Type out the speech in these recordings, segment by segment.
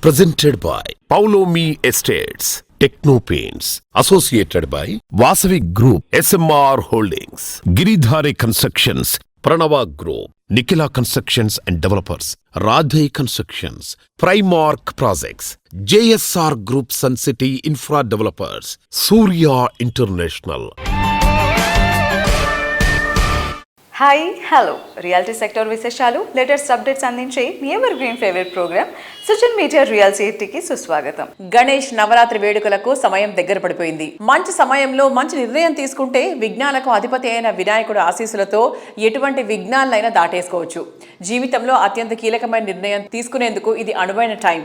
Presented by Paulomi Estates, Techno Paints, associated by Vasavi Group, SMR Holdings, Giridhare Constructions, Pranava Group, Nikhila Constructions and Developers, Radhe Constructions, Primark Projects, JSR Group Sun City Infra Developers, Surya International. Hi hello reality sector విశేషాలు latest updates అందించే మీ evergreen favourite programme Sujan media రియాలిటీకి సుస్వాగతం. గణేష్ నవరాత్రి వేడుకలకు సమయం దగ్గర పడిపోయింది. మంచి సమయంలో మంచి నిర్ణయం తీసుకుంటే విఘ్నాలకు అధిపతి అయిన వినాయకుడు ఆశీస్సులతో ఎటువంటి విఘ్నాలైనా దాటేసుకోవచ్చు. జీవితంలో అత్యంత కీలకమైన నిర్ణయం తీసుకునేందుకు ఇది అనువైన టైం.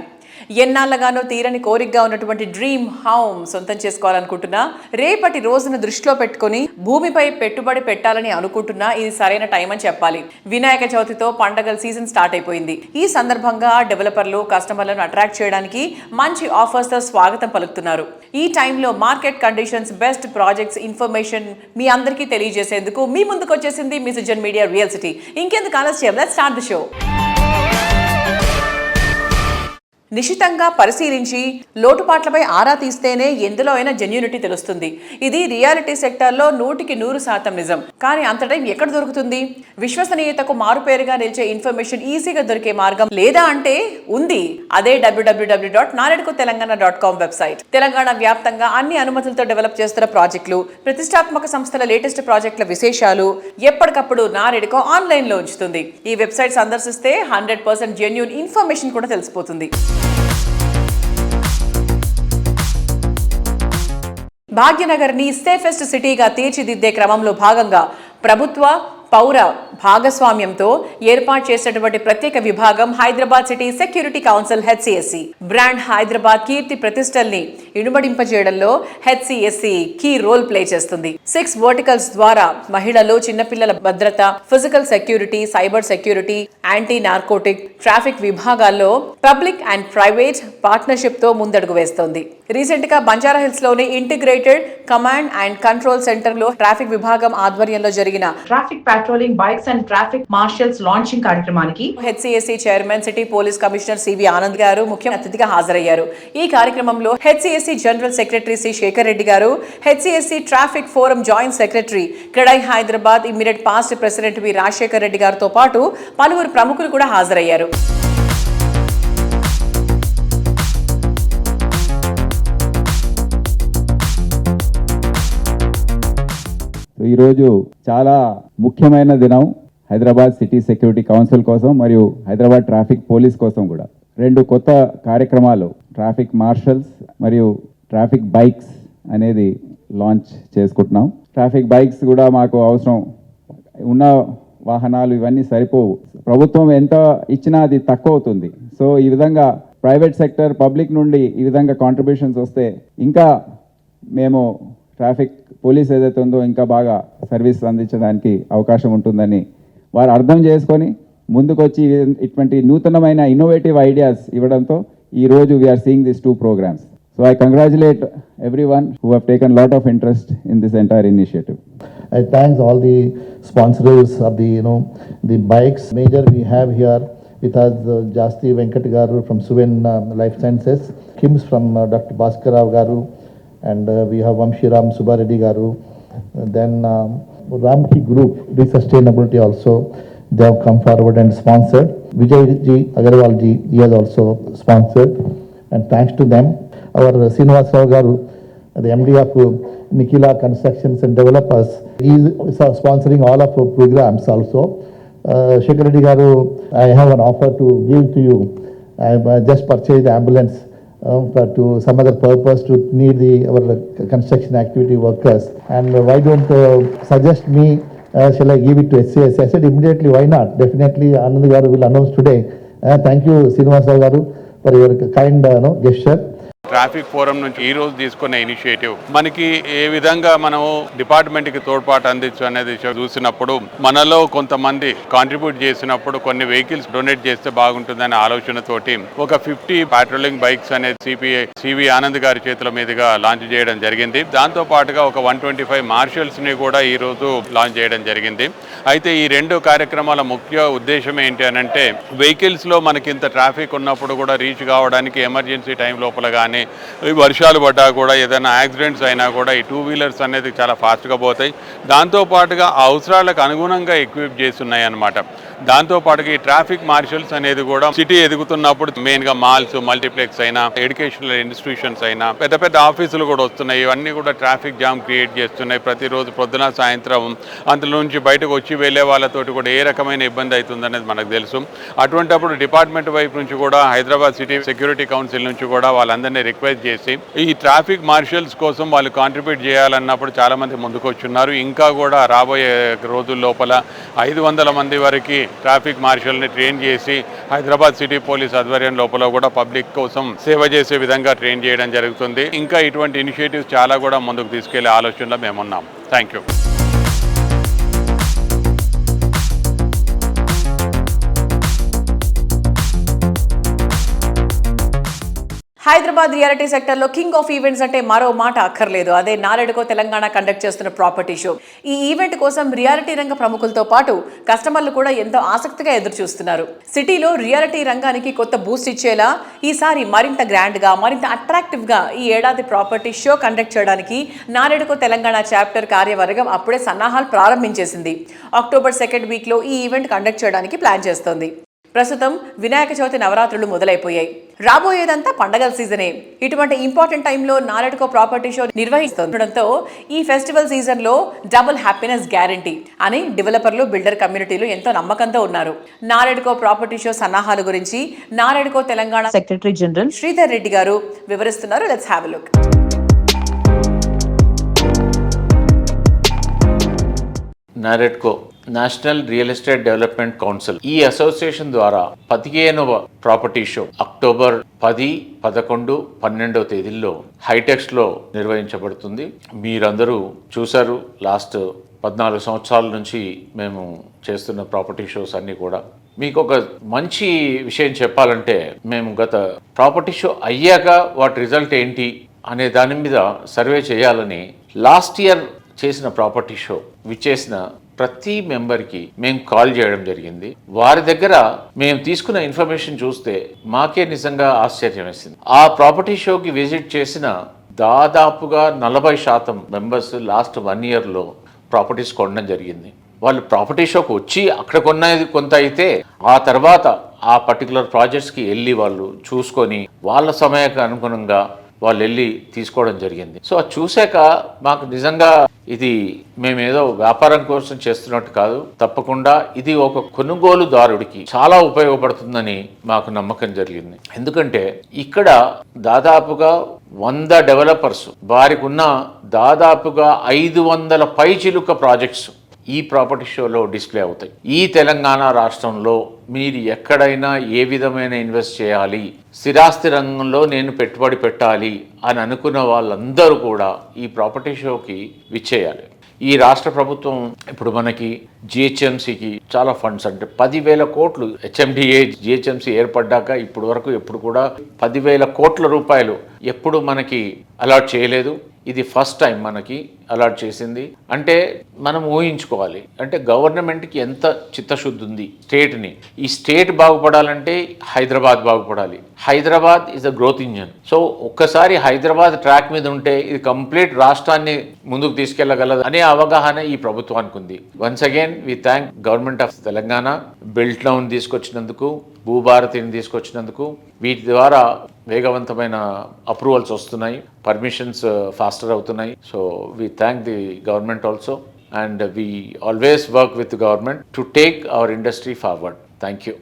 ఎన్నాళ్ళగానో తీరని కోరికగా ఉన్నటువంటి డ్రీమ్ హోమ్ సొంతం చేసుకోవాలనుకుంటున్నా, రేపటి రోజును దృష్టిలో పెట్టుకుని భూమిపై పెట్టుబడి పెట్టాలని అనుకుంటున్నా ఇది సరైన టైం అని చెప్పాలి. వినాయక చవితితో పండగల సీజన్ స్టార్ట్ అయిపోయింది. ఈ సందర్భంగా డెవలపర్లు కస్టమర్లను అట్రాక్ట్ చేయడానికి మంచి ఆఫర్స్ తో స్వాగతం పలుకుతున్నారు. ఈ టైంలో market conditions, best projects information మీ అందరికీ తెలియజేసేందుకు మీ ముందుకు వచ్చేసింది మీ సుజన్ మీడియా రియల్ సిటీ. ఇంకెందుకు ఆలస్యం, లెట్స్ స్టార్ట్ ది షో. నిశితంగా పరిశీలించి లోటుపాట్లపై ఆరా తీస్తేనే ఎందులో అయినా జెన్యూనిటీ తెలుస్తుంది. ఇది రియాలిటీ సెక్టార్లో 100% నిజం. కానీ అంత టైం ఎక్కడ దొరుకుతుంది? విశ్వసనీయతకు మారుపేరుగా నిలిచే ఇన్ఫర్మేషన్ ఈజీగా దొరికే మార్గం లేదా అంటే ఉంది. అదే www.naredkutelangana.com వెబ్సైట్. తెలంగాణ వ్యాప్తంగా అన్ని అనుమతులతో డెవలప్ చేస్తున్న ప్రాజెక్టులు, ప్రతిష్టాత్మక సంస్థల లేటెస్ట్ ప్రాజెక్టుల విశేషాలు ఎప్పటికప్పుడు నారెడ్కో ఆన్లైన్లో ఉంచుతుంది. ఈ వెబ్సైట్ సందర్శిస్తే 100% జెన్యూన్ ఇన్ఫర్మేషన్ కూడా తెలిసిపోతుంది. భాగ్యనగర్ని సేఫెస్ట్ సిటీగా తీర్చిదిద్దే క్రమంలో భాగంగా ప్రభుత్వ పౌర భాగస్వామ్యంతో ఏర్పాటు చేసినటువంటి ప్రత్యేక విభాగం Hyderabad city security council HCSC brand Hyderabad కీర్తి ప్రతిష్టల్ని ఇనుమడింపజేయడంలో HCSC కీ రోల్ ప్లే చేస్తుంది. 6 వర్టికల్స్ ద్వారా మహిళలు, చిన్నపిల్లల భద్రత, physical security, cyber security, anti narcotic, traffic విభాగాల్లో పబ్లిక్ అండ్ ప్రైవేట్ పార్ట్నర్షిప్ తో ముందడుగు వేస్తోంది. రీసెంట్ గా బంజారాహిల్స్ లోని integrated command and control centre లో ట్రాఫిక్ విభాగం ఆధ్వర్యంలో జరిగిన traffic patrolling bikes and traffic marshals launching కార్యక్రమానికి HCSC chairman, city police commissioner CV Anand గారు ముఖ్య అతిథిగా హాజరయ్యారు. ఈ కార్యక్రమంలో HCSC general secretary C Shekar Reddy garu, HCSC traffic forum joint secretary CREDAI Hyderabad immediate past president V Rajasekhar Reddy గారితో పాటు పలువురు ప్రముఖులు కూడా హాజరయ్యారు. ఈరోజు చాలా ముఖ్యమైన దినం హైదరాబాద్ సిటీ సెక్యూరిటీ కౌన్సిల్ కోసం మరియు హైదరాబాద్ ట్రాఫిక్ పోలీస్ కోసం కూడా. 2 కొత్త కార్యక్రమాలు, ట్రాఫిక్ మార్షల్స్ మరియు ట్రాఫిక్ బైక్స్ అనేది లాంచ్ చేసుకుంటున్నాం. ట్రాఫిక్ బైక్స్ కూడా మాకు అవసరం, ఉన్న వాహనాలు ఇవన్నీ సరిపోవు. ప్రభుత్వం ఎంత ఇచ్చినా అది తక్కువ అవుతుంది. సో ఈ విధంగా ప్రైవేట్ సెక్టర్, పబ్లిక్ నుండి ఈ విధంగా కాంట్రిబ్యూషన్స్ వస్తే ఇంకా మేము ట్రాఫిక్ పోలీస్ ఏదైతే ఉందో ఇంకా బాగా సర్వీస్ అందించడానికి అవకాశం ఉంటుందని వారు అర్థం చేసుకొని ముందుకొచ్చి ఇటువంటి నూతనమైన ఇన్నోవేటివ్ ఐడియాస్ ఇవ్వడంతో ఈరోజు we are seeing this 2 programs. So I congratulate everyone who have taken lot of interest in this entire initiative. I thank all the sponsors of the bikes. Major we have here with us Jasti Venkat Garu from Suven Life Sciences, Kims from Dr. Bhaskar Rao Garu, and we have Vamshiram Subbareddy Garu. Then Ramki Group, Sustainability also, they have come forward and sponsored. Vijay ji Agarwal ji, he has also sponsored, and thanks to them. Our Srinivas Rao Garu, the MD of Nikhila Constructions and Developers, he is sponsoring all of our programs also. Shekhar Reddy Garu, I have an offer to give to you. I have just purchased the ambulance to some other purpose to need our construction activity workers, and why don't suggest me, shall I give it to HCS? I said immediately, why not? Definitely Anand Garu will announce today. Thank you Srinivas Garu for your kind gesture. Traffic forum నుంచి ఈ రోజు తీసుకున్న initiative మనకి ఏ విధంగా మనము డిపార్ట్మెంట్కి తోడ్పాటు అందించు అనేది చూసినప్పుడు, మనలో కొంతమంది కాంట్రిబ్యూట్ చేసినప్పుడు కొన్ని వెహికల్స్ డొనేట్ చేస్తే బాగుంటుందనే ఆలోచనతోటి ఒక 50 పాట్రోలింగ్ బైక్స్ అనేది CV ఆనంద్ గారి చేతుల మీదుగా లాంచ్ చేయడం జరిగింది. దాంతో పాటుగా ఒక 125 మార్షల్స్ ని కూడా ఈ రోజు లాంచ్ చేయడం జరిగింది. అయితే ఈ 2 కార్యక్రమాల ముఖ్య ఉద్దేశం ఏంటి అని అంటే వెహికల్స్లో మనకి ఇంత ట్రాఫిక్ ఉన్నప్పుడు కూడా రీచ్ కావడానికి ఎమర్జెన్సీ టైం లోపల కానీ వర్షాలు పడ్డా కూడా ఏదైనా యాక్సిడెంట్స్ అయినా కూడా ఈ 2 వీలర్స్ అనేది చాలా ఫాస్ట్గా పోతాయి. దాంతోపాటుగా ఆ అవసరాలకు అనుగుణంగా ఎక్విప్ చేసి ఉన్నాయి అన్నమాట. దాంతోపాటుగా ఈ ట్రాఫిక్ మార్షల్స్ అనేది కూడా సిటీ ఎదుగుతున్నప్పుడు మెయిన్గా మాల్స్, మల్టీప్లెక్స్ అయినా, ఎడ్యుకేషనల్ ఇన్స్టిట్యూషన్స్ అయినా, పెద్ద పెద్ద ఆఫీసులు కూడా వస్తున్నాయి. ఇవన్నీ కూడా ట్రాఫిక్ జామ్ క్రియేట్ చేస్తున్నాయి. ప్రతిరోజు పొద్దున సాయంత్రం అందులో నుంచి బయటకు వచ్చి వెళ్ళే వాళ్ళతోటి కూడా ఏ రకమైన ఇబ్బంది అవుతుందనేది మనకు తెలుసు. అటువంటిప్పుడు డిపార్ట్మెంట్ వైపు నుంచి కూడా హైదరాబాద్ సిటీ సెక్యూరిటీ కౌన్సిల్ నుంచి కూడా వాళ్ళందరినీ రిక్వెస్ట్ చేసి ఈ ట్రాఫిక్ మార్షల్స్ కోసం వాళ్ళు కాంట్రిబ్యూట్ చేయాలన్నప్పుడు చాలామంది ముందుకు వచ్చున్నారు. ఇంకా కూడా రాబోయే రోజుల లోపల 500 మంది వరకు ట్రాఫిక్ మార్షల్ని ట్రైన్ చేసి హైదరాబాద్ సిటీ పోలీస్ ఆధ్వర్యం లోపల కూడా పబ్లిక్ కోసం సేవ చేసే విధంగా ట్రైన్ చేయడం జరుగుతుంది. ఇంకా ఇటువంటి ఇనిషియేటివ్స్ చాలా కూడా ముందుకు తీసుకెళ్లే ఆలోచనలో మేమున్నాం. Thank you. హైదరాబాద్ రియాలిటీ సెక్టర్లో కింగ్ ఆఫ్ ఈవెంట్స్ అంటే మరో మాట అక్కర్లేదు. అదే నారెడ్కో తెలంగాణ కండక్ట్ చేస్తున్న ప్రాపర్టీ షో. ఈ ఈవెంట్ కోసం రియాలిటీ రంగ ప్రముఖులతో పాటు కస్టమర్లు కూడా ఎంతో ఆసక్తిగా ఎదురు చూస్తున్నారు. సిటీలో రియాలిటీ రంగానికి కొత్త బూస్ట్ ఇచ్చేలా ఈసారి మరింత గ్రాండ్గా, మరింత అట్రాక్టివ్గా ఈ ఏడాది ప్రాపర్టీ షో కండక్ట్ చేయడానికి నారెడ్కో తెలంగాణ చాప్టర్ కార్యవర్గం అప్పుడే సన్నాహాలు ప్రారంభించేసింది. అక్టోబర్ 2nd వీక్లో ఈ ఈవెంట్ కండక్ట్ చేయడానికి ప్లాన్ చేస్తోంది. ప్రస్తుతం వినాయక చవితి నవరాత్రులు మొదలైపోయాయి. రాబోయేదంతా పండగల సీజనే. ఇటువంటి ఇంపార్టెంట్ టైంలో నారెడ్కో ప్రాపర్టీ షో నిర్వహిస్తుండటంతో ఈ ఫెస్టివల్ సీజన్లో డబుల్ హ్యాపీనెస్ గ్యారంటీ అని డెవలపర్లు, బిల్డర్ కమ్యూనిటీలు ఎంతో నమ్మకంతో ఉన్నారు. నారెడ్కో ప్రాపర్టీ షో సన్నాహాల గురించి నారెడ్కో తెలంగాణ సెక్రటరీ జనరల్ శ్రీధర్ రెడ్డి గారు వివరిస్తున్నారు. Let's have a look. NAREDCO national real estate development council ఈ అసోసియేషన్ ద్వారా 15వ ప్రాపర్టీ షో అక్టోబర్ 10, 11, 12 తేదీల్లో హైటెక్స్ లో నిర్వహించబడుతుంది. మీరందరూ చూశారు, లాస్ట్ 14 సంవత్సరాల నుంచి మేము చేస్తున్న ప్రాపర్టీ షోస్ అన్నీ కూడా. మీకు ఒక మంచి విషయం చెప్పాలంటే, మేము గత ప్రాపర్టీ షో అయ్యాక వాటి రిజల్ట్ ఏంటి అనే దాని మీద సర్వే చేయాలని లాస్ట్ ఇయర్ చేసిన ప్రాపర్టీ షో విచ్చేసిన ప్రతి మెంబర్కి మేము కాల్ చేయడం జరిగింది. వారి దగ్గర మేము తీసుకున్న ఇన్ఫర్మేషన్ చూస్తే మాకే నిజంగా ఆశ్చర్యం వేసింది. ఆ ప్రాపర్టీ షోకి విజిట్ చేసిన దాదాపుగా 40% మెంబర్స్ లాస్ట్ 1 ఇయర్లో ప్రాపర్టీస్ కొనడం జరిగింది. వాళ్ళు ప్రాపర్టీ షోకి వచ్చి అక్కడ కొన్నది కొంత అయితే ఆ తర్వాత ఆ పర్టికులర్ ప్రాజెక్ట్స్కి వెళ్ళి వాళ్ళు చూసుకొని వాళ్ళ సమయానికి అనుగుణంగా వాళ్ళు వెళ్ళి తీసుకోవడం జరిగింది. సో అది చూశాక మాకు నిజంగా ఇది మేమేదో వ్యాపారం కోసం చేస్తున్నట్టు కాదు, తప్పకుండా ఇది ఒక కొనుగోలుదారుడికి చాలా ఉపయోగపడుతుందని మాకు నమ్మకం జరిగింది. ఎందుకంటే ఇక్కడ దాదాపుగా 100 డెవలపర్స్, వారికి ఉన్న దాదాపుగా 500 పైచిలుక ప్రాజెక్ట్స్ ఈ ప్రాపర్టీ షోలో డిస్ప్లే అవుతాయి. ఈ తెలంగాణ రాష్ట్రంలో మీరు ఎక్కడైనా ఏ విధమైన ఇన్వెస్ట్ చేయాలి, స్థిరాస్తి రంగంలో నేను పెట్టుబడి పెట్టాలి అని అనుకున్న వాళ్ళందరూ కూడా ఈ ప్రాపర్టీ షోకి విచ్చేయాలి. ఈ రాష్ట్ర ప్రభుత్వం ఇప్పుడు మనకి జిహెచ్ఎంసీకి చాలా ఫండ్స్, అంటే 10,000 కోట్లు హెచ్ఎండిఏ జిహెచ్ఎంసీ ఏర్పడ్డాక ఇప్పుడు వరకు ఎప్పుడు కూడా 10,000 కోట్ల రూపాయలు ఎప్పుడు మనకి అలాట్ చేయలేదు. ఇది ఫస్ట్ టైం మనకి అలాట్ చేసింది. అంటే మనం ఊహించుకోవాలి, అంటే గవర్నమెంట్కి ఎంత చిత్తశుద్ధి ఉంది స్టేట్ని. ఈ స్టేట్ బాగుపడాలంటే హైదరాబాద్ బాగుపడాలి. Hyderabad is a growth engine. So ఒక్కసారి హైదరాబాద్ ట్రాక్ మీద ఉంటే ఇది కంప్లీట్ రాష్ట్రాన్ని ముందుకు తీసుకెళ్లగలదు అనే అవగాహన ఈ ప్రభుత్వానికి ఉంది. Once again we thank government of Telangana, బిల్ట్ డౌన్ తీసుకొచ్చినందుకు, భూభారతిని తీసుకొచ్చినందుకు. వీటి ద్వారా వేగవంతమైన అప్రూవల్స్ వస్తున్నాయి, పర్మిషన్స్ ఫాస్టర్ అవుతున్నాయి. So we thank the government also, and we always work with the government to take our industry forward. Thank you.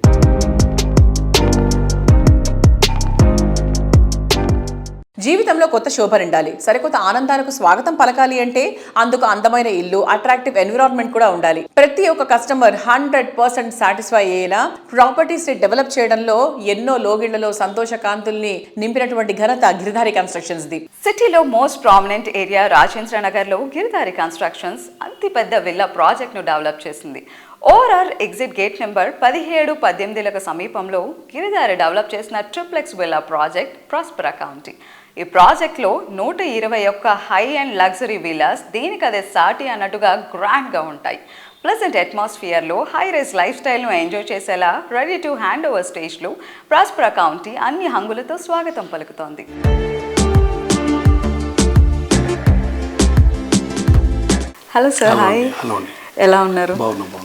జీవితంలో కొత్త శోభ నిండాలి, సరికొత్త ఆనందాలకు స్వాగతం పలకాలి అంటే అందుకు అందమైన ఇల్లు, అట్రాక్టివ్ ఎన్విరాన్మెంట్ కూడా ఉండాలి. ప్రతి ఒక్క కస్టమర్ 100% సాటిస్ఫై అయ్యేలా ప్రాపర్టీస్ డెవలప్ చేయడంలో ఎన్నో లోగిళ్లలో సంతోష కాంతుల్ని నింపినటువంటి ఘనత గిరిధారి కన్స్ట్రక్షన్స్ ది. సిటీలో most prominent area Rajendra Nagar లో గిరిధారి కన్స్ట్రక్షన్స్ అతి పెద్ద విల్లా ప్రాజెక్ట్ ను డెవలప్ చేసింది. ఓఆర్ఆర్ ఎగ్జిట్ గేట్ నెంబర్ 17, 18లకు సమీపంలో గిరిధారి డెవలప్ చేసిన ట్రిప్లెక్స్ విల్లా ప్రాజెక్ట్ ప్రాస్పరా కౌంటీ. ఈ ప్రాజెక్ట్లో 121 హై అండ్ లగ్జరీ విల్లాస్ దీనికి అదే సాటి అన్నట్టుగా గ్రాండ్గా ఉంటాయి. ప్లెజెంట్ అట్మాస్ఫియర్లో హై రైజ్ లైఫ్ స్టైల్ను ఎంజాయ్ చేసేలా రెడీ టు హ్యాండ్ ఓవర్ స్టేజ్లో ప్రాస్పరా కౌంటీ అన్ని హంగులతో స్వాగతం పలుకుతోంది. Hello sir, hi. హలో అండి. ఎలా ఉన్నారు? బాగున్నాం.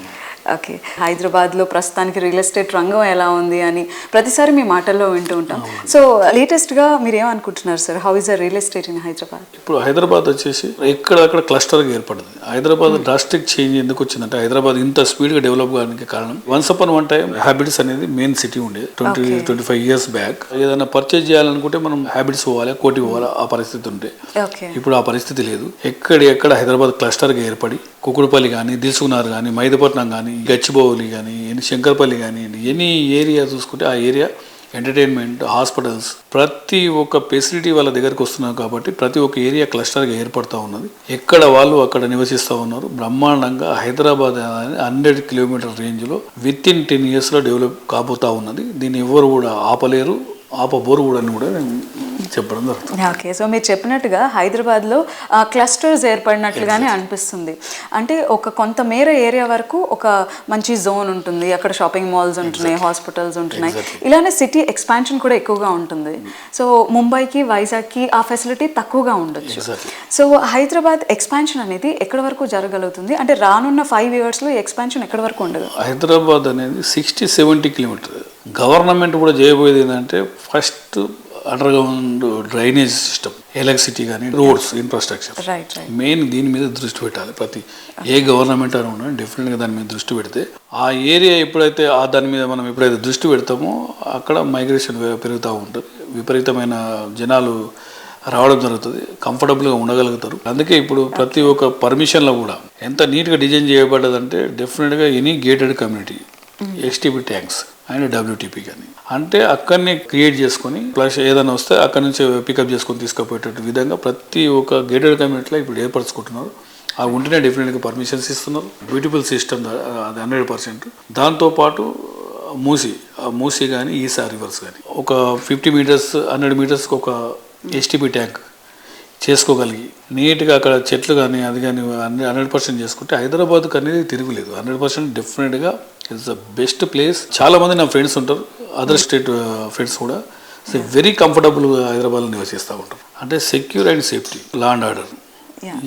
ఓకే, హైదరాబాద్లో ప్రస్తుతానికి రియల్ ఎస్టేట్ రంగం ఎలా ఉంది అని ప్రతిసారి మీ మాటల్లో వింటూ ఉంటాం. సో లేటెస్ట్గా మీరు ఏమనుకుంటున్నారు sir? How is the real estate in Hyderabad? ఇప్పుడు హైదరాబాద్ వచ్చేసి ఎక్కడక్కడ క్లస్టర్గా ఏర్పడింది. హైదరాబాద్ డ్రాస్టిక్ చేంజ్ ఎందుకు వచ్చిందంటే, హైదరాబాద్ ఇంత స్పీడ్గా డెవలప్ కావడానికి కారణం, once upon one time habits అనేది మెయిన్ సిటీ ఉండేది. 20-25 years బ్యాక్ ఏదైనా పర్చేజ్ చేయాలనుకుంటే మనం హ్యాబిట్స్ పోవాలి, కోటి పోవాలి, ఆ పరిస్థితి ఉంటే. ఇప్పుడు ఆ పరిస్థితి లేదు. ఎక్కడ హైదరాబాద్ క్లస్టర్గా ఏర్పడి కుకుడుపల్లి కానీ, దిల్సుకునార్ కానీ, మైదపట్నం కానీ, గచ్చిబౌలి కానీ, శంకర్పల్లి కానీ, ఎనీ ఏరియా చూసుకుంటే ఆ ఏరియా ఎంటర్టైన్మెంట్, హాస్పిటల్స్, ప్రతి ఒక్క ఫెసిలిటీ వాళ్ళ దగ్గరికి వస్తున్నారు. కాబట్టి ప్రతి ఒక్క ఏరియా క్లస్టర్గా ఏర్పడుతూ ఉన్నది. ఎక్కడ వాళ్ళు అక్కడ నివసిస్తూ ఉన్నారు. బ్రహ్మాండంగా హైదరాబాద్ 100 kilometer రేంజ్లో విత్ ఇన్ 10 yearsలో డెవలప్ కాబోతూ ఉన్నది. దీన్ని ఎవరు కూడా ఆపలేరు, ఆపబోరు కూడా అని కూడా నేను చెప్పడం జరుగుతుంది. ఓకే, సో మీరు చెప్పినట్టుగా హైదరాబాద్లో క్లస్టర్స్ ఏర్పడినట్లుగానే అనిపిస్తుంది. అంటే ఒక కొంత మేర ఏరియా వరకు ఒక మంచి జోన్ ఉంటుంది, అక్కడ షాపింగ్ మాల్స్ ఉంటున్నాయి, హాస్పిటల్స్ ఉంటున్నాయి. ఇలానే సిటీ ఎక్స్పాన్షన్ కూడా ఎక్కువగా ఉంటుంది. సో ముంబైకి, వైజాగ్కి ఆ ఫెసిలిటీ తక్కువగా ఉండొచ్చు. సో హైదరాబాద్ ఎక్స్పాన్షన్ అనేది ఎక్కడి వరకు జరగలుగుతుంది? అంటే రానున్న 5 yearsలో ఈ ఎక్స్పాన్షన్ ఎక్కడి వరకు ఉండదు? హైదరాబాద్ అనేది 60-70 kilometers. గవర్నమెంట్ కూడా చేయబోయేది ఏంటంటే, first under ground drainage system, electricity కానీ, రోడ్స్ ఇన్ఫ్రాస్ట్రక్చర్, మెయిన్ దీని మీద దృష్టి పెట్టాలి. ప్రతి ఏ గవర్నమెంట్ అని ఉన్నా డెఫినెట్గా దాని మీద దృష్టి పెడితే, ఆ ఏరియా ఎప్పుడైతే దాని మీద మనం ఎప్పుడైతే దృష్టి పెడతామో అక్కడ మైగ్రేషన్ పెరుగుతూ ఉంటుంది, విపరీతమైన జనాలు రావడం జరుగుతుంది, కంఫర్టబుల్గా ఉండగలుగుతారు. అందుకే ఇప్పుడు ప్రతి ఒక్క పర్మిషన్లో కూడా ఎంత నీట్గా డిజైన్ చేయబడ్డదంటే, డెఫినెట్గా any gated community, STP tanks and WTP కానీ, అంటే అక్కడనే క్రియేట్ చేసుకొని ప్లస్ ఏదైనా వస్తే అక్కడ నుంచి పికప్ చేసుకొని తీసుకుపోయేటట్టు విధంగా ప్రతి ఒక్క గేటెడ్ కమ్యూనిటీలో ఇప్పుడు ఏర్పరచుకుంటున్నారు. ఆ ఉంటేనే డెఫినెట్గా పర్మిషన్స్ ఇస్తున్నారు. బ్యూటిఫుల్ సిస్టమ్ అది 100%. దాంతోపాటు మూసీ కానీ, ఈసా రివర్స్ కానీ ఒక 50 meters 100 meters ఒక ఎస్టీపీ ట్యాంక్ చేసుకోగలిగి నీట్గా అక్కడ చెట్లు కానీ అది కానీ 100% చేసుకుంటే హైదరాబాద్కి అనేది తిరుగులేదు. 100% డెఫినెట్గా ఇట్స్ ద బెస్ట్ ప్లేస్. చాలామంది నా ఫ్రెండ్స్ ఉంటారు, అదర్ స్టేట్ ఫ్రెండ్స్ కూడా వెరీ కంఫర్టబుల్గా హైదరాబాద్లో నివసిస్తూ ఉంటారు. అంటే secure and safety, law and order,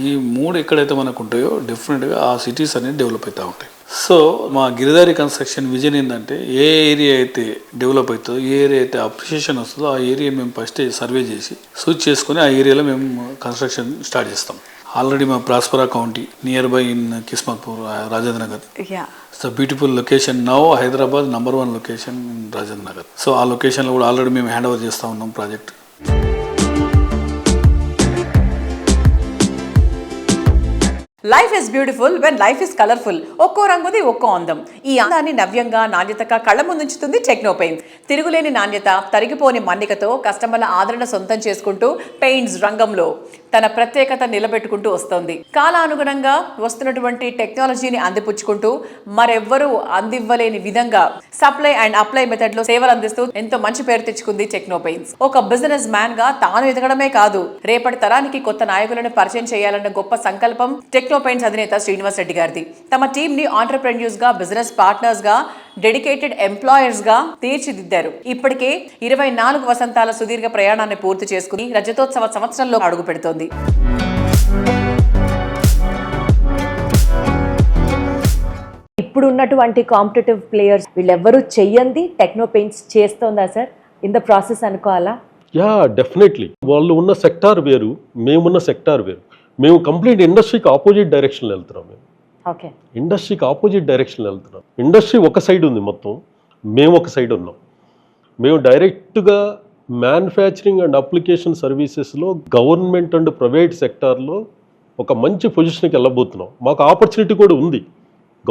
ఈ 3 ఎక్కడైతే మనకు ఉంటాయో డెఫినెట్గా ఆ సిటీస్ అనేది డెవలప్ అవుతూ ఉంటాయి. సో మా గిరిదారి కన్స్ట్రక్షన్ విజన్ ఏంటంటే, ఏ ఏరియా అయితే డెవలప్ అవుతుందో, ఏ ఏరియా అయితే అప్రిషియేషన్ వస్తుందో ఆ ఏరియా మేము ఫస్ట్ సర్వే చేసి సూచ్ చేసుకుని ఆ ఏరియాలో మేము కన్స్ట్రక్షన్ స్టార్ట్ చేస్తాం. ఆల్రెడీ మా ప్రాస్పరా county near by in Kismatpur, Rajendra Nagar. It's a beautiful location. Now Hyderabad number 1 location in Rajendra Nagar. So ఆ లొకేషన్లో కూడా ఆల్రెడీ మేము హ్యాండ్ ఓవర్ చేస్తూ ఉన్నాం project. Life is beautiful when life is colourful. ఒక్కో రంగుది ఒక్కో అందం. ఈ అందాన్ని నవ్యంగా, నాణ్యతగా కళ్ళ ముందుంచుతుంది టెక్నో పెయింట్స్. తిరుగులేని నాణ్యత, తరిగిపోని మన్నికతో కస్టమర్ల ఆదరణ సొంతం చేసుకుంటూ పెయింట్స్ రంగంలో తన ప్రత్యేకత నిలబెట్టుకుంటూ వస్తోంది. కాలానుగుణంగా వస్తున్నటువంటి టెక్నాలజీని అందిపుచ్చుకుంటూ మరెవ్వరూ అందివ్వలేని విధంగా సప్లై అండ్ అప్లై మెథడ్ లో సేవలు అందిస్తూ ఎంతో మంచి పేరు తెచ్చుకుంది టెక్నో పెయింట్స్. ఒక బిజినెస్ మ్యాన్ గా తాను ఎదగడమే కాదు, రేపటి తరానికి కొత్త నాయకులను పరిచయం చేయాలన్న గొప్ప సంకల్పం టెక్నో పెయింట్స్ అధినేత శ్రీనివాస్ రెడ్డి గారిది. తమ టీమ్ ని ఆంటర్‌ప్రెన్యూర్స్ గా, బిజినెస్ పార్ట్నర్స్ గా, డెడికేటెడ్ ఎంప్లాయర్స్ గా తీర్చిదిద్దారు. ఇప్పటికే 24 వసంతాల సుదీర్ఘ ప్రయాణాన్ని పూర్తి చేసుకుని రజతోత్సవ సంవత్సరంలో అడుగు పెడుతోంది. ఇప్పుడు ఉన్నటువంటి కాంపిటేటివ్ ప్లేయర్స్ వీళ్ళెవ్వరూ చెయ్యంది టెక్నో పెయింట్స్ చేస్తోందా సార్? ఇన్ ద ప్రాసెస్ అనుకోవాలా? Yeah, definitely. వాళ్ళు ఉన్న సెక్టార్ వేరు, మేమున్న సెక్టార్ వేరు. మేము కంప్లీట్ ఇండస్ట్రీకి ఆపోజిట్ డైరెక్షన్లో వెళ్తున్నాం. మేము ఓకే, ఇండస్ట్రీకి ఆపోజిట్ డైరెక్షన్లో వెళ్తున్నాం. ఇండస్ట్రీ ఒక సైడ్ ఉంది మొత్తం, మేము ఒక సైడ్ ఉన్నాం. మేము డైరెక్ట్గా మ్యానుఫ్యాక్చరింగ్ అండ్ అప్లికేషన్ సర్వీసెస్లో గవర్నమెంట్ అండ్ ప్రైవేట్ సెక్టార్లో ఒక మంచి పొజిషన్కి వెళ్ళబోతున్నాం. మాకు ఆపర్చునిటీ కూడా ఉంది.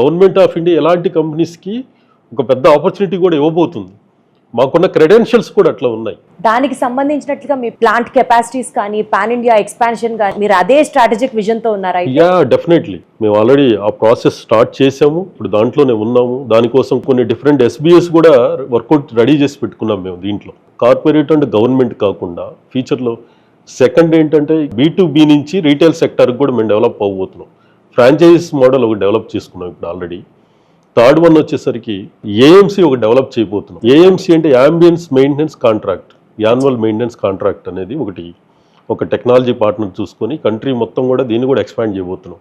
గవర్నమెంట్ ఆఫ్ ఇండియా ఎలాంటి కంపెనీస్కి ఒక పెద్ద ఆపర్చునిటీ కూడా ఇవ్వబోతుంది. మాకున్న క్రెడెన్షియల్స్ కూడా అట్లా ఉన్నాయి. దానికి సంబంధించినట్లుగా మీ ప్లాంట్ కెపాసిటీస్ కానీ, పాన్ ఇండియా ఎక్స్పాన్షన్ కానీ మీరు అదే స్ట్రాటజిక్ విజన్తో ఉన్నారా? Yeah, definitely. మేము ఆల్రెడీ ఆ ప్రాసెస్ స్టార్ట్ చేసాము, ఇప్పుడు దాంట్లోనే ఉన్నాము. దానికోసం కొన్ని డిఫరెంట్ ఎస్బీఎస్ కూడా వర్కౌట్ రెడీ చేసి పెట్టుకున్నాం మేము. దీంట్లో కార్పొరేట్ అండ్ గవర్నమెంట్ కాకుండా ఫ్యూచర్లో సెకండ్ ఏంటంటే B2B నుంచి రీటైల్ సెక్టర్కి కూడా మేము డెవలప్ అవ్వబోతున్నాం. ఫ్రాంచైజ్ మోడల్ ఒకటి డెవలప్ చేసుకున్నాం ఇప్పుడు ఆల్రెడీ. థర్డ్ వన్ వచ్చేసరికి ఏఎంసీ ఒక డెవలప్ చేయబోతున్నాం. ఏఎంసీ అంటే ambience maintenance contract, annual maintenance contract అనేది ఒకటి, ఒక టెక్నాలజీ పార్ట్నర్ చూసుకొని కంట్రీ మొత్తం కూడా దీన్ని కూడా ఎక్స్పాండ్ చేయబోతున్నాం.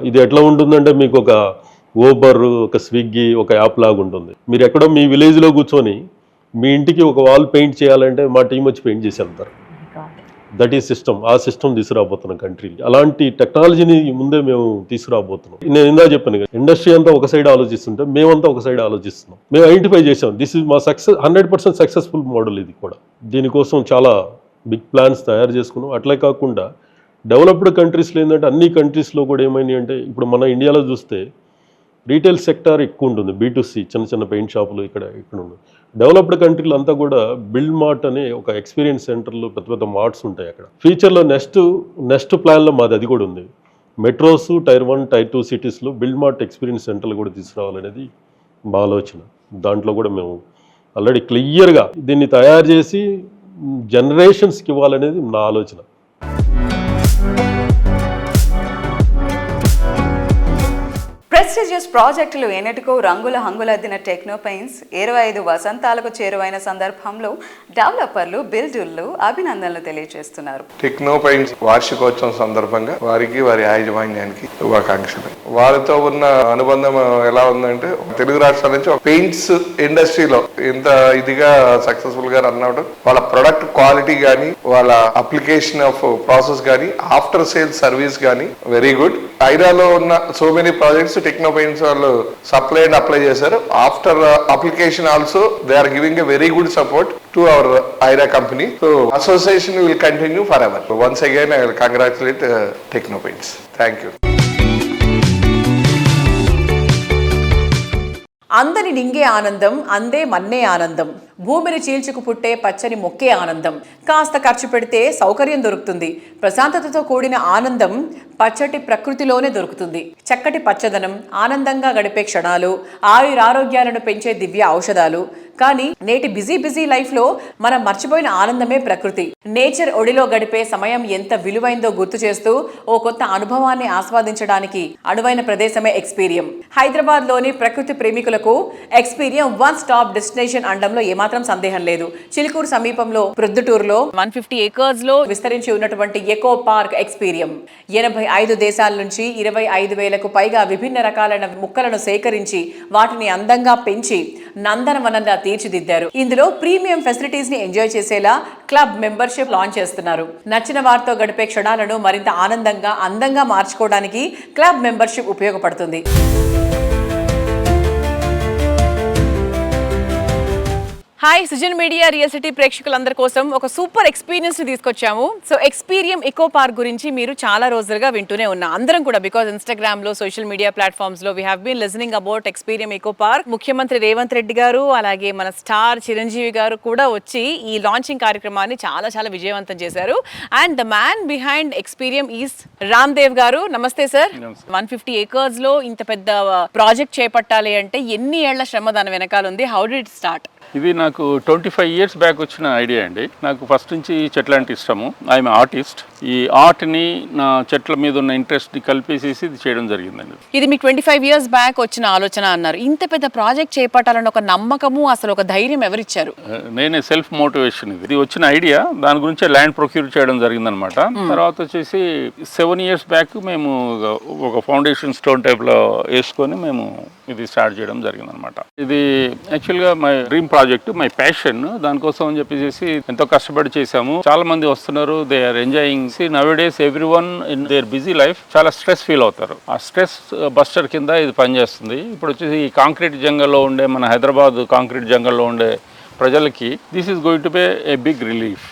ఇది ఎట్లా ఉంటుందంటే మీకు ఒక ఊబర్, ఒక స్విగ్గీ, ఒక యాప్ లాగా ఉంటుంది. మీరు ఎక్కడో మీ విలేజ్లో కూర్చొని మీ ఇంటికి ఒక వాల్ పెయింట్ చేయాలంటే మా టీం వచ్చి పెయింట్ చేసి వెళ్తారు. That is system. ఆ సిస్టమ్ తీసుకురాబోతున్నాం కంట్రీ. అలాంటి టెక్నాలజీని ముందే మేము తీసుకురాబోతున్నాం. నేను ఇందా చెప్పాను కదా, ఇండస్ట్రీ అంతా ఒక సైడ్ ఆలోచిస్తుంటే మేమంతా ఒక సైడ్ ఆలోచిస్తున్నాం. మేము ఐడెంటిఫై చేసాం దిస్ ఇస్ మా 100% సక్సెస్ఫుల్ మోడల్ ఇది కూడా. దీనికోసం చాలా బిగ్ ప్లాన్స్ తయారు చేసుకున్నాం. అట్లే కాకుండా డెవలప్డ్ కంట్రీస్లో ఏంటంటే అన్ని కంట్రీస్లో కూడా ఏమైనాయి అంటే ఇప్పుడు మన ఇండియాలో చూస్తే రీటైల్ సెక్టార్ ఎక్కువ ఉంటుంది, B2C, చిన్న చిన్న పెయింట్ షాపులు ఇక్కడ ఉంది. డెవలప్డ్ కంట్రీలు అంతా కూడా బిల్డ్ మార్ట్ అనే ఒక ఎక్స్పీరియన్స్ సెంటర్లు, పెద్ద పెద్ద మార్ట్స్ ఉంటాయి అక్కడ. ఫ్యూచర్లో నెక్స్ట్ ప్లాన్లో మాది అది కూడా ఉంది. మెట్రోస్, Tier 1, Tier 2 సిటీస్లో బిల్డ్ మార్ట్ ఎక్స్పీరియన్స్ సెంటర్లు కూడా తీసుకురావాలనేది మా ఆలోచన. దాంట్లో కూడా మేము ఆల్రెడీ క్లియర్గా దీన్ని తయారు చేసి జనరేషన్స్కి ఇవ్వాలనేది నా ఆలోచన. ప్రెస్టీజియస్ ప్రాజెక్టులు ఎన్నిటికో రంగుల హంగులద్దిన టెక్నో పెయింట్స్ 25 వసంతాలకు చేరువైన సందర్భంలో డెవలపర్లు, బిల్డర్లు అభినందనలు తెలియజేస్తున్నారు. టెక్నో పెయింట్స్ వార్షికోత్సవం సందర్భంగా వారికి, వారి యాజమాన్యానికి శుభాకాంక్షలు. వారితో ఉన్న అనుబంధం ఎలా ఉందంటే తెలుగు రాష్ట్రాల నుంచి పెయింట్స్ ఇండస్ట్రీలో ఎంత ఇదిగా సక్సెస్ఫుల్ గా రన్ అవడం, వాళ్ళ ప్రొడక్ట్ క్వాలిటీ కానీ, వాళ్ళ అప్లికేషన్ ఆఫ్ ప్రాసెస్ కానీ, ఆఫ్టర్ సేల్ సర్వీస్ కానీ వెరీ గుడ్. ఐరాలో ఉన్న so many projects techno paints వాళ్ళు సప్లై అండ్ అప్లై చేశారు. After application also they are giving a very good support to our IRA company. So association will continue forever. So once again I will congratulate Techno Paints. Thank you. అందని నింగే ఆనందం, అందే మన్నే ఆనందం, భూమిని చీల్చుకు పుట్టే పచ్చని మొక్కే ఆనందం. కాస్త ఖర్చు పెడితే సౌకర్యం దొరుకుతుంది. ప్రశాంతతతో కూడిన ఆనందం పచ్చటి ప్రకృతిలోనే దొరుకుతుంది. చక్కటి పచ్చదనం, ఆనందంగా గడిపే క్షణాలు, ఆరోగ్యాలను పెంచే దివ్య ఔషధాలు. కానీ నేటి బిజీ లైఫ్లో మనం మర్చిపోయిన ఆనందమే ప్రకృతి. నేచర్ ఒడిలో గడిపే సమయం ఎంత విలువైందో గుర్తు చేస్తూ ఓ కొత్త అనుభవాన్ని ఆస్వాదించడానికి అనువైన ప్రదేశమే ఎక్స్పీరియం. హైదరాబాద్లోని ప్రకృతి ప్రేమికులకు ఎక్స్పీరియం వన్ స్టాప్ డెస్టినేషన్ అనడంలో ఏమాత్రం సందేహం లేదు. చిలుకూరు సమీపంలో ప్రొద్దుటూరులో 150 acres లో విస్తరించి ఉన్నటువంటి ఎకో పార్క్ ఎక్స్పీరియం 85 దేశాల నుంచి 25,000కు పైగా విభిన్న రకాలైన ముక్కలను సేకరించి వాటిని అందంగా పెంచి నందనవనంగా తీర్చిదిద్దారు. ఇందులో ప్రీమియం ఫెసిలిటీస్ ని ఎంజాయ్ చేసేలా క్లబ్ మెంబర్షిప్ లాంచ్ చేస్తున్నారు. నచ్చిన వారితో గడిపే క్షణాలను మరింత ఆనందంగా, అందంగా మార్చుకోవడానికి క్లబ్ మెంబర్షిప్ ఉపయోగపడుతుంది. Hi, Sujan media real city ప్రేక్షకులందరి కోసం ఒక సూపర్ ఎక్స్పీరియన్స్ ని తీసుకొచ్చాము. సో ఎక్స్పీరియం ఎకో పార్క్ గురించి మీరు చాలా రోజులుగా వింటూనే ఉన్నా అందరం కూడా, బికాజ్ ఇన్స్టాగ్రామ్ లో, సోషల్ మీడియా ప్లాట్ఫామ్స్ లో we have been listening about Experium eco park. ముఖ్యమంత్రి రేవంత్ రెడ్డి గారు, అలాగే మన స్టార్ చిరంజీవి గారు కూడా వచ్చి ఈ లాంచింగ్ కార్యక్రమాన్ని చాలా విజయవంతం చేశారు. And the man behind Experium is Ramdev గారు. నమస్తే సార్. 150 acres లో ఇంత పెద్ద ప్రాజెక్ట్ చేపట్టాలి అంటే ఎన్ని ఏళ్ల శ్రమ దాని వెనకాల ఉంది? How did it start? ఇది నాకు 25 years బ్యాక్ వచ్చిన ఐడియా అండి. నాకు ఫస్ట్ నుంచి చెట్లు అంటే ఇష్టము. I'm artist. ఈ ఆర్ట్ని నా చెట్ల మీద ఉన్న ఇంట్రెస్ట్ని కలిపేసేసి ఇది చేయడం జరిగిందండి. ఇది మీకు 25 years బ్యాక్ వచ్చిన ఆలోచన అన్నారు. ఇంత పెద్ద ప్రాజెక్ట్ చేపట్టాలని ఒక నమ్మకము, అసలు ఒక ధైర్యం ఎవరిచ్చారు? నేనే సెల్ఫ్ మోటివేషన్. ఇది వచ్చిన ఐడియా, దాని గురించి ల్యాండ్ ప్రొక్యూర్ చేయడం జరిగిందనమాట. తర్వాత వచ్చేసి 7 years బ్యాక్ మేము ఒక ఫౌండేషన్ స్టోన్ టైప్లో వేసుకొని మేము ఇది స్టార్ట్ చేయడం జరిగిందనమాట. ఇది యాక్చువల్గా my dream project, my passion. దానికోసం అని చెప్పేసి ఎంతో కష్టపడి చేశాము. చాలా మంది వస్తున్నారు, they are enjoying. Nowadays everyone in their busy life చాలా స్ట్రెస్ ఫీల్ అవుతారు. ఆ స్ట్రెస్ బస్టర్ కింద ఇది పనిచేస్తుంది. ఇప్పుడు వచ్చేసి ఈ కాంక్రీట్ జంగల్లో ఉండే, మన హైదరాబాద్ కాంక్రీట్ జంగల్లో ఉండే ప్రజలకి this is going to be a big relief.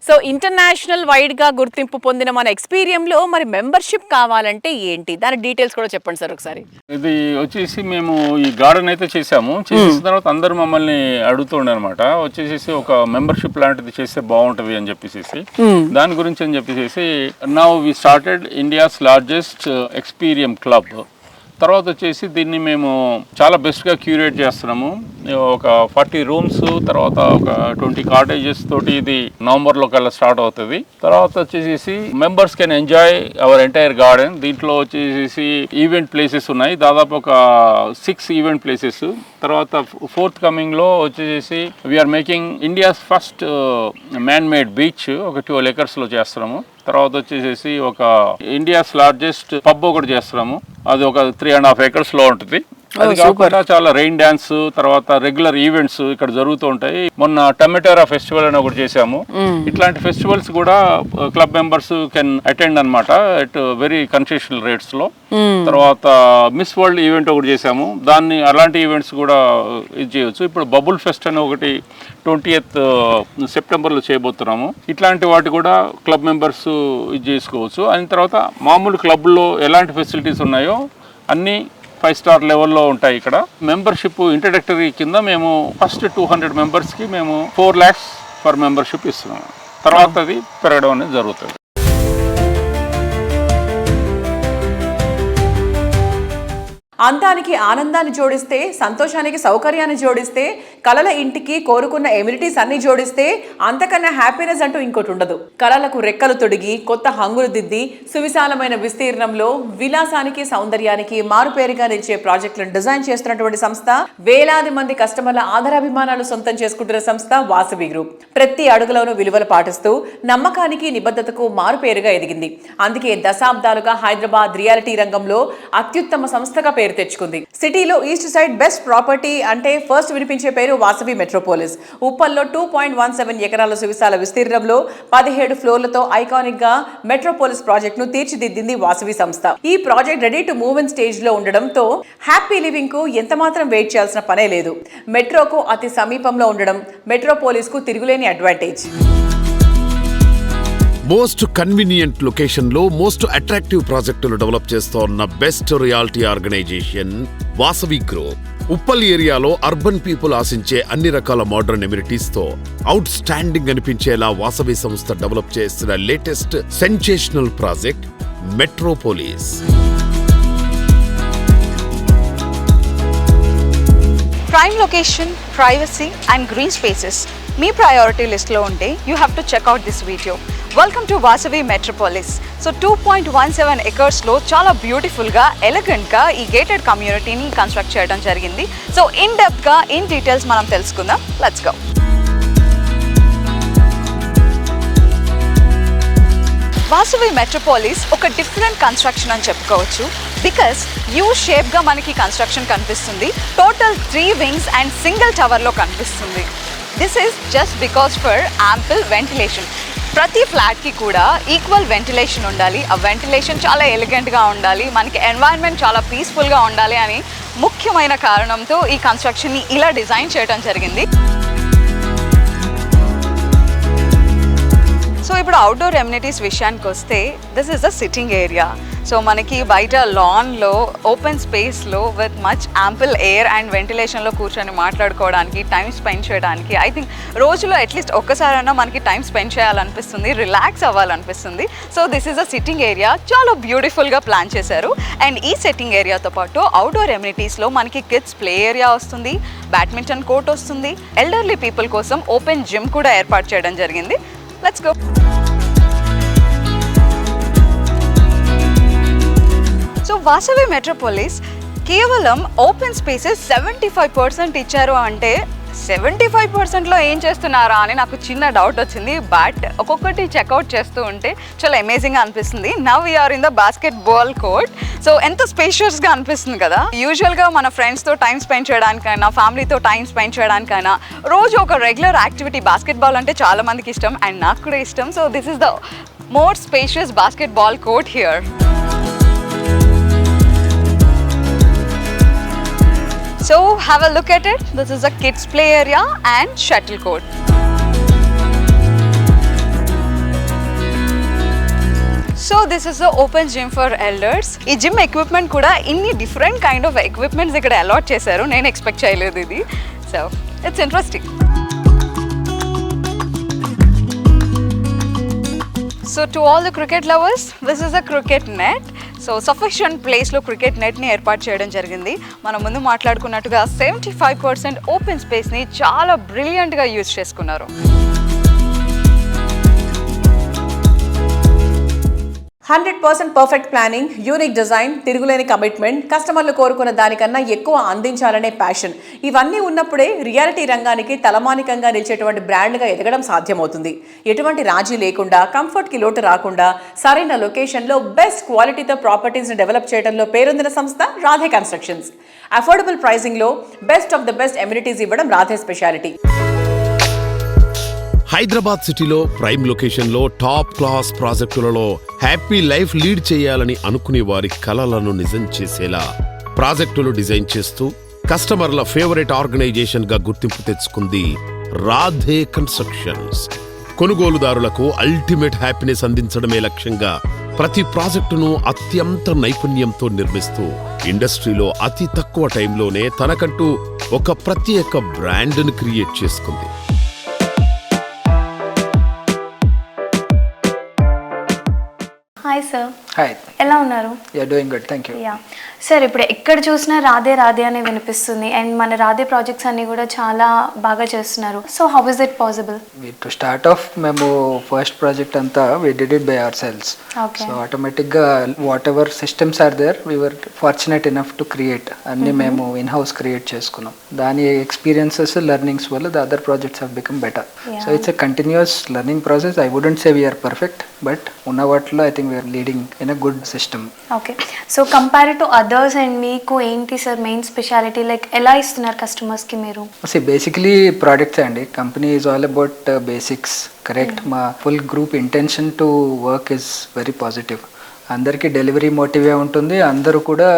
So international wide గా గుర్తింపు పొందిన మన ఎక్స్పీరియంలో మరి మెంబర్షిప్ కావాలంటే ఏంటి, దాని డీటెయిల్స్ కూడా చెప్పండి సార్ ఒకసారి. ఇది వచ్చేసి మేము ఈ గార్డెన్ అయితే చేసాము. చేసిన తర్వాత అందరూ మమ్మల్ని అడుగుతుండే అనమాట, వచ్చేసి ఒక మెంబర్షిప్ లాంటిది చేస్తే బాగుంటది అని చెప్పేసి. దాని గురించి అని చెప్పేసి now we started India's largest Experium club. తర్వాత వచ్చేసి దీన్ని మేము చాలా బెస్ట్గా క్యూరేట్ చేస్తున్నాము. ఒక 40 రూమ్స్, తర్వాత ఒక 20 కాటేజెస్ తోటి ఇది నవంబర్లో కల్లా స్టార్ట్ అవుతుంది. తర్వాత వచ్చేసి members can enjoy our entire garden. దీంట్లో వచ్చేసి ఈవెంట్ ప్లేసెస్ ఉన్నాయి, దాదాపు ఒక 6 ఈవెంట్ ప్లేసెస్. తర్వాత ఫోర్త్ కమింగ్లో వచ్చేసి we are making India's first man made beach ఒక 12 acres చేస్తున్నాము. తర్వాత వచ్చేసి ఒక ఇండియాస్ లార్జెస్ట్ పబ్ ఒకటి చేస్తున్నాము, అది ఒక 3.5 acres ఉంటుంది. అది కాకుండా చాలా రెయిన్ డాన్స్, తర్వాత రెగ్యులర్ ఈవెంట్స్ ఇక్కడ జరుగుతూ ఉంటాయి. మొన్న టమెటోరా ఫెస్టివల్ అని ఒకటి చేసాము. ఇట్లాంటి ఫెస్టివల్స్ కూడా క్లబ్ మెంబర్స్ కెన్ అటెండ్ అనమాట ఎట్ వెరీ కన్సెషనల్ రేట్స్ లో. తర్వాత మిస్ వరల్డ్ ఈవెంట్ ఒకటి చేసాము, దాన్ని అలాంటి ఈవెంట్స్ కూడా ఇది చేయవచ్చు. ఇప్పుడు బబుల్ ఫెస్ట్ అని ఒకటి 20th సెప్టెంబర్లో చేయబోతున్నాము. ఇట్లాంటి వాటి కూడా క్లబ్ మెంబర్స్ ఇది చేసుకోవచ్చు. అయిన తర్వాత మామూలు క్లబ్లో ఎలాంటి ఫెసిలిటీస్ ఉన్నాయో అన్నీ 5 star లెవెల్లో ఉంటాయి. ఇక్కడ మెంబర్షిప్ ఇంట్రడక్టరీ కింద మేము ఫస్ట్ 200 మెంబర్స్కి మేము 4 lakhs ఫర్ మెంబర్షిప్ ఇస్తున్నాము. తర్వాత అది పెరగడం అనేది జరుగుతుంది. అందానికి ఆనందాన్ని జోడిస్తే, సంతోషానికి సౌకర్యాన్ని జోడిస్తే, కలల ఇంటికి కోరుకున్న ఎమ్యూనిటీస్ అన్ని జోడిస్తే అంతకన్నా హ్యాపీనెస్ అంటూ ఇంకోటి ఉండదు. కలలకు రెక్కలు తొడిగి కొత్త హంగులు దిద్ది సువిశాలమైన విస్తీర్ణంలో విలాసానికి సౌందర్యానికి మారుపేరుగా నిలిచే ప్రాజెక్టులను డిజైన్ చేస్తున్నటువంటి సంస్థ, వేలాది మంది కస్టమర్ల ఆధారాభిమానాలు సొంతం చేసుకుంటున్న సంస్థ వాసవి గ్రూప్. ప్రతి అడుగులోనూ విలువలు పాటిస్తూ నమ్మకానికి నిబద్ధతకు మారుపేరుగా ఎదిగింది. అందుకే దశాబ్దాలుగా హైదరాబాద్ రియాలిటీ రంగంలో అత్యుత్తమ సంస్థగా పేరు తెచ్చుకుంది. సిటీలో ఈస్ట్ సైడ్ బెస్ట్ ప్రాపర్టీ అంటే ఫస్ట్ వినిపించే పేరు వాసవి మెట్రోపోలిస్. ఉప్పల్లో 2.17 ఎకరాల సువిశాల విస్తీర్ణంలో 17 ఫ్లోర్లతో ఐకానిక్ గా మెట్రోపోలిస్ ప్రాజెక్ట్ ను తీర్చిదిద్దింది వాసవి సంస్థ. ఈ project ready to move in stage లో ఉండడంతో హ్యాపీ లివింగ్ కు ఎంత మాత్రం వెయిట్ చేయాల్సిన పనే లేదు. మెట్రోకు అతి సమీపంలో ఉండడం మెట్రోపోలిస్ కు తిరుగులేని అడ్వాంటేజ్. మోస్ట్ కన్వీనియంట్ లొకేషన్ లో మోస్ట్ అట్రాక్టివ్ ప్రాజెక్టులు డెవలప్ చేస్తోన్న best reality organization Vasavi group. Uppal ఏరియాలో అర్బన్ పీపుల్ ఆశించే అన్ని రకాల మోడర్న్ ఎమ్యూనిటీస్ తో అవుట్ స్టాండింగ్ అనిపించేలా వాసవి సంస్థ డెవలప్ చేసిన latest sensational project Metropolis. Prime location, privacy and green spaces మీ ప్రయారిటీ లిస్ట్లో ఉంటే you have to check out this video. Welcome to Vasavi Metropolis. So 2.17 acresలో చాలా బ్యూటిఫుల్గా, ఎలిగెంట్గా ఈ గేటెడ్ కమ్యూనిటీని కన్స్ట్రక్ట్ చేయడం జరిగింది. సో ఇన్ డెప్త్గా, ఇన్ డీటెయిల్స్ మనం తెలుసుకుందాం. Let's go. వాసవి మెట్రోపోలిస్ ఒక డిఫరెంట్ కన్స్ట్రక్షన్ అని చెప్పుకోవచ్చు. బికాస్ యూ షేప్గా మనకి కన్స్ట్రక్షన్ కనిపిస్తుంది. టోటల్ 3 wings అండ్ సింగిల్ టవర్లో కనిపిస్తుంది. This is just because for ample ventilation. ప్రతి ఫ్లాట్కి కూడా ఈక్వల్ వెంటిలేషన్ ఉండాలి. ఆ వెంటిలేషన్ చాలా ఎలిగెంట్గా ఉండాలి, మనకి ఎన్వైరన్మెంట్ చాలా పీస్ఫుల్గా ఉండాలి అని ముఖ్యమైన కారణంతో ఈ కన్స్ట్రక్షన్ని ఇలా డిజైన్ చేయడం జరిగింది. సో ఇప్పుడు అవుట్డోర్ ఎమ్యూనిటీస్ విషయానికి వస్తే this is the sitting area. So మనకి బయట లాన్లో ఓపెన్ స్పేస్లో with much ample air and వెంటిలేషన్లో కూర్చొని మాట్లాడుకోవడానికి, టైం స్పెండ్ చేయడానికి, ఐ థింక్ రోజులో అట్లీస్ట్ ఒక్కసారైనా మనకి టైం స్పెండ్ చేయాలనిపిస్తుంది, రిలాక్స్ అవ్వాలనిపిస్తుంది. So this is a sitting area. చాలా బ్యూటిఫుల్గా ప్లాన్ చేశారు. అండ్ ఈ సిట్టింగ్ ఏరియాతో పాటు అవుట్డోర్ ఎమ్యూనిటీస్లో మనకి కిడ్స్ ప్లే ఏరియా వస్తుంది, బ్యాడ్మింటన్ కోర్ట్ వస్తుంది, ఎల్డర్లీ పీపుల్ కోసం ఓపెన్ జిమ్ కూడా ఏర్పాటు చేయడం జరిగింది. Let's go. So Vasavi Metropolis కేవలం ఓపెన్ స్పేసెస్ 75% ఇచ్చారు అంటే 75%లో ఏం చేస్తున్నారా అని నాకు చిన్న డౌట్ వచ్చింది. బట్ ఒక్కొక్కటి చెక్అవుట్ చేస్తూ ఉంటే చాలా అమేజింగ్గా అనిపిస్తుంది. Now we are in the basketball court. So ఎంత స్పేషియస్గా అనిపిస్తుంది కదా. యూజువల్గా మన ఫ్రెండ్స్తో టైం స్పెండ్ చేయడానికైనా, ఫ్యామిలీతో టైం స్పెండ్ చేయడానికైనా రోజు ఒక రెగ్యులర్ యాక్టివిటీ బాస్కెట్ బాల్ అంటే చాలా మందికి ఇష్టం అండ్ నాకు కూడా ఇష్టం. So this is the more spacious basket ball court here. So have a look at it. This is a kids play area and shuttle court. So this is the open gym for elders. ఈ gym equipment కూడా ఇన్ని different kind of equipments ఇక్కడ allot చేశారు. నేను expect చేయలేదు ఇది. So it's interesting. So to all the cricket lovers, this is a cricket net. So sufficient ప్లేస్లో cricket నెట్ని ఏర్పాటు చేయడం జరిగింది. మనం ముందు మాట్లాడుకున్నట్టుగా 75% ఓపెన్ స్పేస్ని చాలా బ్రిలియంట్గా యూజ్ చేసుకున్నారు. 100% పర్ఫెక్ట్ ప్లానింగ్, యూనిక్ డిజైన్, తిరుగులేని కమిట్మెంట్, కస్టమర్లు కోరుకున్న దానికన్నా ఎక్కువ అందించాలనే ప్యాషన్, ఇవన్నీ ఉన్నప్పుడే రియాలిటీ రంగానికి తలమానికంగా నిలిచేటువంటి బ్రాండ్గా ఎదగడం సాధ్యమవుతుంది. ఎటువంటి రాజీ లేకుండా, కంఫర్ట్కి లోటు రాకుండా, సరైన లొకేషన్లో బెస్ట్ క్వాలిటీతో ప్రాపర్టీస్ని డెవలప్ చేయడంలో పేరొందిన సంస్థ రాధే కన్స్ట్రక్షన్స్. అఫోర్డబుల్ ప్రైసింగ్లో best of the best amenities ఇవ్వడం రాధే స్పెషాలిటీ. హైదరాబాద్ సిటీలో ప్రైమ్ లొకేషన్లో టాప్ క్లాస్ ప్రాజెక్టులలో హ్యాపీ లైఫ్ లీడ్ చేయాలని అనుకునే వారి కలలను నిజం చేసేలా ప్రాజెక్టులు డిజైన్ చేస్తూ కస్టమర్ల ఫేవరెట్ ఆర్గనైజేషన్ గా గుర్తింపు తెచ్చుకుంది రాధే కన్స్ట్రక్షన్స్. కొనుగోలుదారులకు అల్టిమేట్ హ్యాపీనెస్ అందించడమే లక్ష్యంగా ప్రతి ప్రాజెక్టును అత్యంత నైపుణ్యంతో నిర్మిస్తూ ఇండస్ట్రీలో అతి తక్కువ టైంలోనే తనకంటూ ఒక ప్రత్యేక బ్రాండ్ను క్రియేట్ చేసుకుంది. Hi sir. హాయ్, ఎలా ఉన్నారు? Yeah doing good, thank you. Yeah sir, ఇప్పుడు ఎక్కడ చూసినా రాధే రాధే అని వినిపిస్తుంది అండ్ మన రాధే ప్రాజెక్ట్స్ అన్ని కూడా చాలా బాగా చేస్తున్నారు. So how is it possible? To start off మేము ఫస్ట్ ప్రాజెక్ట్ అంతా we did it by our selves. సో ఆటోమేటిక్గా whatever systems are there we were fortunate enough to create అన్ని మేము ఇన్ హౌస్ క్రియేట్ చేసుకున్నాం. దాని ఎక్స్పీరియన్సెస్ లెర్నింగ్స్ వల్ల the other projects have become better. So it's a continuous learning process. I wouldn't say we're perfect, but ఉన్న వాటిలో I think we're leading in a good system. Okay, so compare to others and మీకు ఏంటి sir main speciality? Like ఎలా ఇస్తున్నారు కస్టమర్స్కి మీరు? Basically products అండి. Company is all about basics, correct. మా full group intention to work is very positive. అందరికీ delivery మోటివే ఉంటుంది, అందరూ కూడా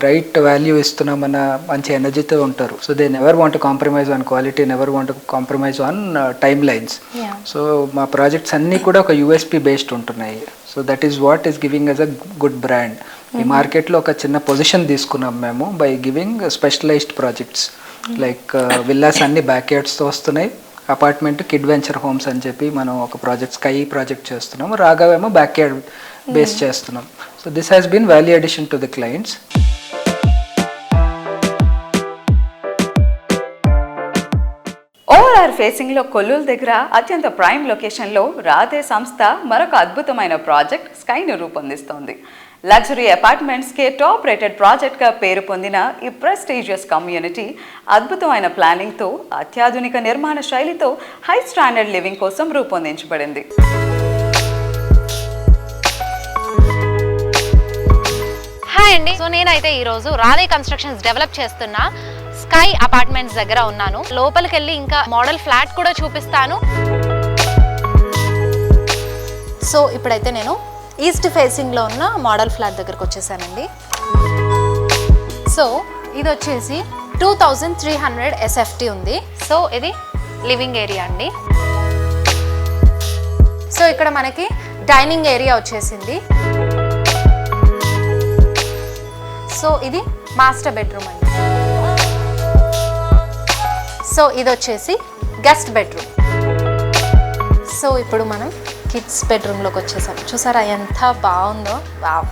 రైట్ వాల్యూ ఇస్తున్నామన్న మంచి ఎనర్జీతో ఉంటారు. So they never want compromise on quality, never want compromise on timelines. సో మా ప్రాజెక్ట్స్ అన్నీ కూడా ఒక యూఎస్పీ బేస్డ్ ఉంటున్నాయి. So that is what is giving us a good brand. ఈ మార్కెట్లో ఒక చిన్న పొజిషన్ తీసుకున్నాం మేము by giving specialized projects. Like villas అన్ని బ్యాక్ యార్డ్స్తో వస్తున్నాయి, అపార్ట్మెంట్ కిడ్ వెంచర్ హోమ్స్ అని చెప్పి మనం ఒక ప్రాజెక్ట్ స్కై ప్రాజెక్ట్ చేస్తున్నాము, రాగావేమో బ్యాక్ యార్డ్ బేస్ చేస్తున్నాం. So this has been value addition to the clients. ORR ఫేసింగ్లో కొల్లూరు దగ్గర అత్యంత ప్రైమ్ లొకేషన్లో రాధే సంస్థ మరొక అద్భుతమైన ప్రాజెక్ట్ స్కైను రూపొందిస్తోంది. లగ్జరీ అపార్ట్మెంట్స్కే టాప్ రేటెడ్ ప్రాజెక్ట్గా పేరు పొందిన ఈ ప్రెస్టీజియస్ కమ్యూనిటీ అద్భుతమైన ప్లానింగ్తో, అత్యాధునిక నిర్మాణ శైలితో హై స్టాండర్డ్ లివింగ్ కోసం రూపొందించబడింది. హాయ్ అండి, సో నేనైతే ఈరోజు రాధే కన్స్ట్రక్షన్స్ డెవలప్ చేస్తున్న స్కై అపార్ట్మెంట్స్ దగ్గర ఉన్నాను. లోపలికి వెళ్ళి ఇంకా మోడల్ ఫ్లాట్ కూడా చూపిస్తాను. సో ఇప్పుడైతే నేను ఈస్ట్ ఫేసింగ్లో ఉన్న మోడల్ ఫ్లాట్ దగ్గరకు వచ్చేసానండి. సో ఇది వచ్చేసి 2300 SFT ఉంది. సో ఇది లివింగ్ ఏరియా అండి. సో ఇక్కడ మనకి డైనింగ్ ఏరియా వచ్చేసింది. సో ఇది మాస్టర్ బెడ్రూమ్ అండి. సో ఇది వచ్చేసి గెస్ట్ బెడ్రూమ్. సో ఇప్పుడు మనం కిడ్స్ బెడ్రూమ్లోకి వచ్చేసాం. చూసారా ఎంత బాగుందో, వావ్.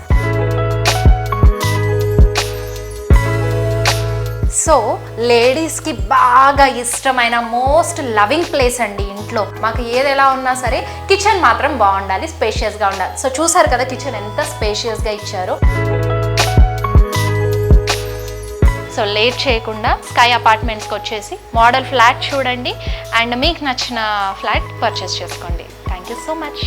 సో లేడీస్కి బాగా ఇష్టమైన మోస్ట్ లవింగ్ ప్లేస్ అండి ఇంట్లో. మాకు ఏది ఎలా ఉన్నా సరే కిచెన్ మాత్రం బాగుండాలి, స్పేషియస్గా ఉండాలి. సో చూసారు కదా కిచెన్ ఎంత స్పేషియస్గా ఇచ్చారో. సో లేట్ చేయకుండా స్కై అపార్ట్మెంట్స్కి వచ్చేసి మోడల్ ఫ్లాట్ చూడండి అండ్ మీకు నచ్చిన ఫ్లాట్ పర్చేస్ చేసుకోండి. Thank you so much.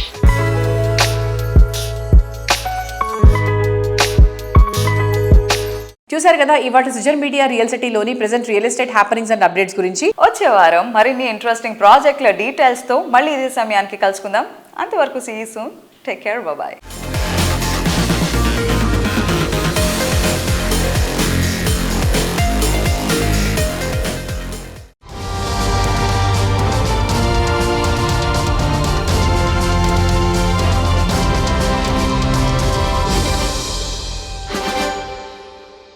చూసారు కదా ఇవాళ సుజన్ మీడియా రియల్ సిటీలోని present real estate happenings and updates గురించి. వచ్చే వారం మరిన్ని ఇంట్రెస్టింగ్ ప్రాజెక్టుల డీటెయిల్స్తో మళ్ళీ ఇదే సమయానికి కలుసుకుందాం. అంతవరకు see you soon. Take care, bye.